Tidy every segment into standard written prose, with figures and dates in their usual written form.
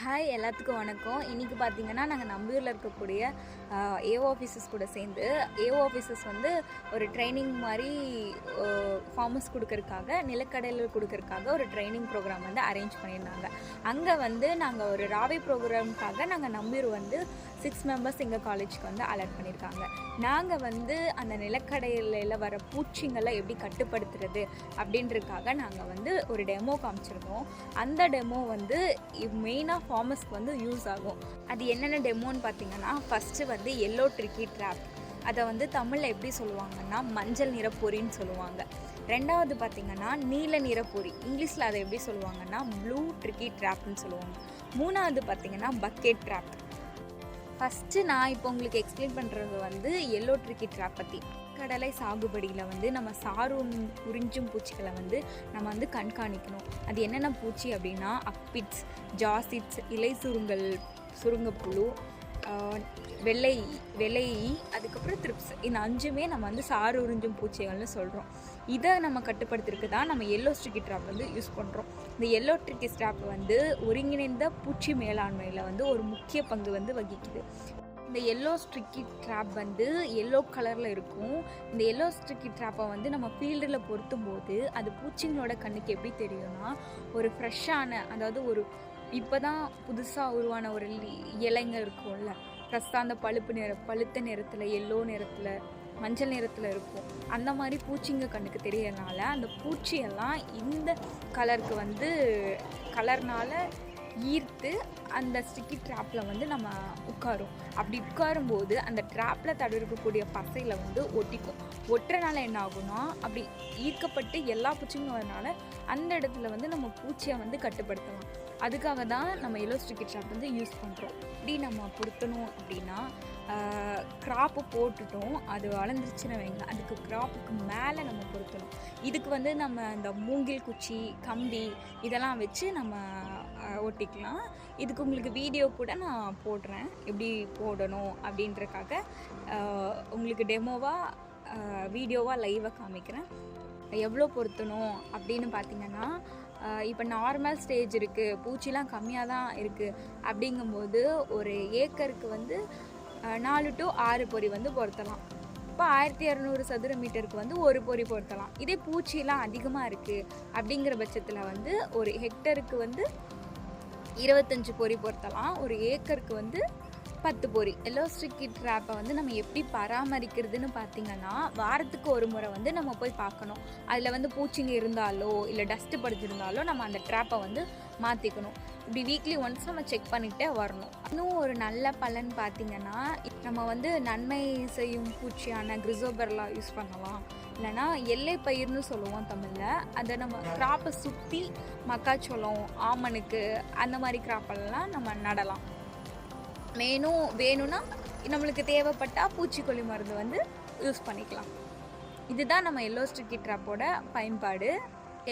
Hi எல்லாத்துக்கும் வணக்கம். இன்றைக்கி பார்த்திங்கன்னா நாங்கள் நம்பியூரில் இருக்கக்கூடிய ஏஓ ஆஃபீஸர்ஸ் கூட சேர்ந்து ஏஓ ஆஃபீஸர்ஸ் வந்து ஒரு ட்ரைனிங் மாதிரி ஃபார்மர்ஸ் கொடுக்கறதுக்காக நிலக்கடலை கொடுக்கறதுக்காக ஒரு ட்ரைனிங் ப்ரோக்ராம் வந்து அரேஞ்ச் பண்ணியிருந்தாங்க. அங்கே வந்து நாங்கள் ஒரு ராவை ப்ரோக்ராமுக்காக நாங்கள் நம்பியூர் வந்து 6 மெம்பர்ஸ் எங்கள் காலேஜுக்கு வந்து அலர்ட் பண்ணியிருக்காங்க. நாங்கள் வந்து அந்த நிலக்கடலையில் வர பூச்சிங்களை எப்படி கட்டுப்படுத்துறது அப்படின்றதுக்காக நாங்கள் வந்து ஒரு டெமோ காமிச்சிருந்தோம். அந்த டெமோ வந்து மெயினாக ஃபார்மர்ஸ்க்கு வந்து யூஸ் ஆகும். அது என்னென்ன டெமோன்னு பார்த்தீங்கன்னா, ஃபஸ்ட்டு வந்து எல்லோ ட்ரிக்கி ட்ராப், அதை வந்து தமிழில் எப்படி சொல்லுவாங்கன்னா மஞ்சள் நிற பொறின்னு சொல்லுவாங்க. ரெண்டாவது பார்த்திங்கன்னா நீல நிற பொறி, இங்கிலீஷில் அதை எப்படி சொல்லுவாங்கன்னா ப்ளூ ட்ரிக்கி ட்ராப்னு சொல்லுவாங்க. மூணாவது பார்த்திங்கன்னா பக்கெட் ட்ராப். ஃபஸ்ட்டு நான் இப்போ உங்களுக்கு எக்ஸ்பிளைன் பண்ணுறது வந்து எல்லோ ட்ரிக்கி ட்ராப் பற்றி. கடலை சாகுபடியில் வந்து நம்ம உறிஞ்சும் பூச்சிகளை வந்து நம்ம வந்து கண்காணிக்கணும். அது என்னென்ன பூச்சி அப்படின்னா அப்பிட்ஸ், ஜாசிட்ஸ், இலை சுருங்கப்புழு, வெள்ளை, அதுக்கப்புறம் த்ரிப்ஸ். இந்த 5மே நம்ம வந்து சாறு உறிஞ்சும் பூச்சிகள்னு சொல்கிறோம். இதை நம்ம கட்டுப்படுத்துறதுக்கு தான் நம்ம எல்லோ ஸ்ட்ரிக்கி ட்ராப் வந்து யூஸ் பண்ணுறோம். இந்த எல்லோ ட்ரிக்கி ட்ராப் வந்து ஒருங்கிணைந்த பூச்சி மேலாண்மையில் வந்து ஒரு முக்கிய பங்கு வந்து வகிக்குது. இந்த எல்லோ ஸ்ட்ரிக்கி ட்ராப் வந்து எல்லோ கலரில் இருக்கும். இந்த எல்லோ ஸ்ட்ரிக்கி ட்ராப்பை வந்து நம்ம ஃபீல்டில் பொருத்தும் போது அது பூச்சிங்களோட கண்ணுக்கு எப்படி தெரியும்னா, ஒரு ஃப்ரெஷ்ஷான, அதாவது ஒரு இப்போ தான் புதுசாக உருவான ஒரு இலைங்க இருக்கும்ல, ஃப்ரெஷ்ஷாக அந்த பழுத்த நிறத்தில், எல்லோ நிறத்தில், மஞ்சள் நிறத்தில் இருக்கும். அந்த மாதிரி பூச்சிங்க கண்ணுக்கு தெரியறதுனால அந்த பூச்சியெல்லாம் இந்த கலருக்கு வந்து கலர்னால் ஈர்த்து அந்த ஸ்டிக்கி ட்ராப்பில் வந்து நம்ம உட்காரும். அப்படி உட்காரும்போது அந்த ட்ராப்பில் தடவிருக்கக்கூடிய பசையில் வந்து ஒட்டிக்கும். ஒட்டுறனால என்ன ஆகும்னா, அப்படி ஈர்க்கப்பட்டு எல்லா பூச்சியும் வரனால அந்த இடத்துல வந்து நம்ம பூச்சியை வந்து கட்டுப்படுத்தலாம். அதுக்காக தான் நம்ம எல்லோ ஸ்டிக்கி ட்ராப் வந்து யூஸ் பண்ணுறோம். இப்படி நம்ம பொருத்தணும் அப்படின்னா, கிராப்பு போட்டுட்டோம், அது வளர்ந்துருச்சுன்னு வைங்க, அதுக்கு கிராப்புக்கு மேலே நம்ம பொருத்தணும். இதுக்கு வந்து நம்ம இந்த மூங்கில் குச்சி, கம்பி இதெல்லாம் வச்சு நம்ம ஒட்டிக்கலாம். இதுக்கு உங்களுக்கு வீடியோ கூட நான் போடுறேன், எப்படி போடணும் அப்படின்றக்காக உங்களுக்கு டெமோவாக வீடியோவாக லைவாக காமிக்கிறேன். எவ்வளோ பொருத்தணும் அப்படின்னு பார்த்தீங்கன்னா, இப்போ நார்மல் ஸ்டேஜ் இருக்குது, பூச்சிலாம் கம்மியாக தான் இருக்குது அப்படிங்கும்போது ஒரு ஏக்கருக்கு வந்து 4 to 6 பொறி வந்து பொருத்தலாம். இப்போ 1200 சதுர மீட்டருக்கு வந்து ஒரு பொறி பொருத்தலாம். இதே பூச்சிலாம் அதிகமாக இருக்குது அப்படிங்கிற பட்சத்தில் வந்து ஒரு ஹெக்டருக்கு வந்து 25 பொறி பொருத்தலாம். ஒரு ஏக்கருக்கு வந்து 10 பொறி. எல்லோ ஸ்ட்ரிக்கி ட்ராப்பை வந்து நம்ம எப்படி பராமரிக்கிறதுன்னு பார்த்திங்கன்னா, வாரத்துக்கு ஒரு முறை வந்து நம்ம போய் பார்க்கணும். அதில் வந்து பூச்சிங்க இருந்தாலோ இல்லை டஸ்ட்டு படிச்சிருந்தாலோ நம்ம அந்த ட்ராப்பை வந்து மாற்றிக்கணும். இப்படி வீக்லி ஒன்ஸ் நம்ம செக் பண்ணிகிட்டே வரணும். இன்னும் ஒரு நல்ல பலன் பார்த்திங்கன்னா, நம்ம வந்து நன்மை செய்யும் பூச்சியான கிரிசோபெர்லா யூஸ் பண்ணலாம். இல்லைனா எல்லை பயிர்னு சொல்லுவோம் தமிழில். அதை நம்ம கிராப்பை சுற்றி மக்காச்சோளம், ஆமணுக்கு அந்த மாதிரி கிராப்பெல்லாம் நம்ம நடலாம். வேணும்னா நம்மளுக்கு தேவைப்பட்டால் பூச்சிக்கொல்லி மருந்து வந்து யூஸ் பண்ணிக்கலாம். இதுதான் நம்ம எல்லோ ஸ்ட்ரிக்கி ட்ராப்போட பயன்பாடு.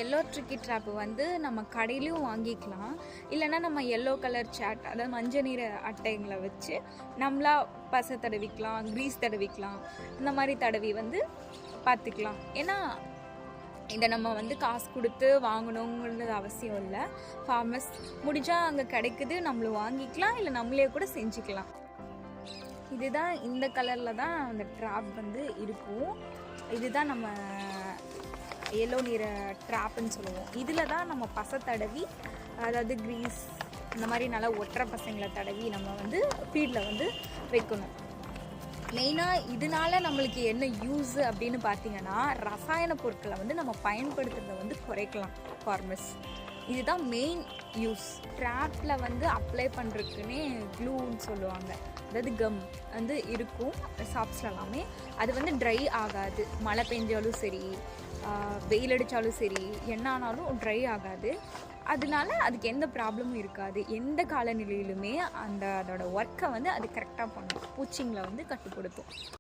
எல்லோ ட்ரிக்கி ட்ராப்பு வந்து நம்ம கடையிலையும் வாங்கிக்கலாம். இல்லைனா நம்ம எல்லோ கலர் சாட், அதாவது மஞ்சள் நிற அட்டைங்களை வச்சு நம்மளா பசை தடவிக்கலாம், க்ரீஸ் தடவிக்கலாம். இந்த மாதிரி தடவி வந்து பார்த்துக்கலாம். ஏன்னா இதை நம்ம வந்து காசு கொடுத்து வாங்கணுங்கிறது அவசியம் இல்லை. ஃபார்மர்ஸ் முடிஞ்சால் அங்கே கிடைக்குது, நம்மளும் வாங்கிக்கலாம், இல்லை நம்மளே கூட செஞ்சுக்கலாம். இதுதான் இந்த கலரில் தான் அந்த ட்ராப் வந்து இருக்கும். இதுதான் நம்ம எல்லோ நிற ட்ராப்புன்னு சொல்லுவோம். இதில் தான் நம்ம பசை தடவி, அதாவது க்ரீஸ் இந்த மாதிரி நல்லா ஒற்றை பசங்களை தடவி நம்ம வந்து ஃபீல்டில் வந்து வைக்கணும். மெயினாக இதனால நம்மளுக்கு என்ன யூஸ் அப்படின்னு பார்த்தீங்கன்னா, ரசாயன பொருட்களை வந்து நம்ம பயன்படுத்துறதை வந்து குறைக்கலாம் ஃபார்மர்ஸ். இதுதான் மெயின் யூஸ். ட்ராப்பில் வந்து அப்ளை பண்ணுறதுக்குன்னே க்ளூன்னு சொல்லுவாங்க, அதாவது கம் வந்து இருக்கும் ஷாப்ஸில் எல்லாமே. அது வந்து ட்ரை ஆகாது. மழை பெஞ்சாலும் சரி, வெயில் அடித்தாலும் சரி, என்ன ஆனாலும் ட்ரை ஆகாது. அதனால அதுக்கு எந்த ப்ராப்ளமும் இருக்காது. எந்த காலநிலையிலுமே அதோட ஒர்க்கை வந்து அது கரெக்டாக பண்ணும், பூச்சிங்களை வந்து கட்டுப்படுத்தும்.